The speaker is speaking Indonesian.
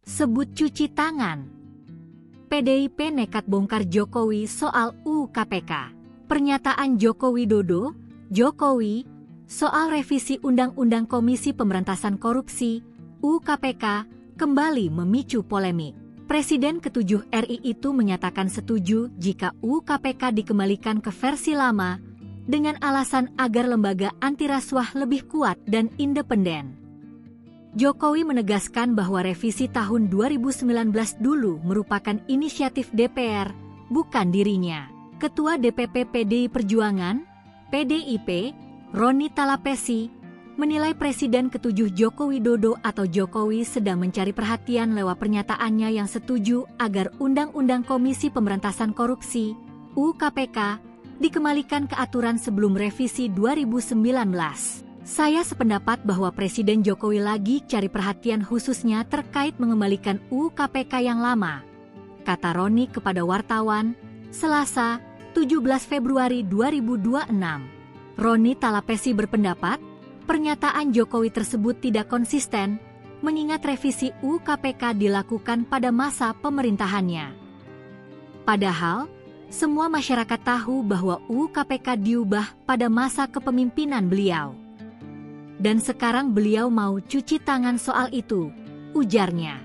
sebut cuci tangan. PDIP nekat bongkar Jokowi soal UU KPK. Pernyataan Joko Widodo, Jokowi, soal revisi Undang-Undang Komisi Pemberantasan Korupsi, UU KPK, kembali memicu polemik. Presiden ke-7 RI itu menyatakan setuju jika UU KPK dikembalikan ke versi lama dengan alasan agar lembaga anti rasuah lebih kuat dan independen. Jokowi menegaskan bahwa revisi tahun 2019 dulu merupakan inisiatif DPR, bukan dirinya. Ketua DPP PDI Perjuangan, PDIP, Roni Talapesi, menilai Presiden ke-7 Joko Widodo atau Jokowi sedang mencari perhatian lewat pernyataannya yang setuju agar Undang-Undang Komisi Pemberantasan Korupsi, UU KPK, dikembalikan ke aturan sebelum revisi 2019. Saya sependapat bahwa Presiden Jokowi lagi cari perhatian khususnya terkait mengembalikan UU KPK yang lama, kata Roni kepada wartawan, Selasa, 17 Februari 2026. Roni Talapesi berpendapat, pernyataan Jokowi tersebut tidak konsisten, mengingat revisi UU KPK dilakukan pada masa pemerintahannya. Padahal, semua masyarakat tahu bahwa UU KPK diubah pada masa kepemimpinan beliau. Dan sekarang beliau mau cuci tangan soal itu, ujarnya.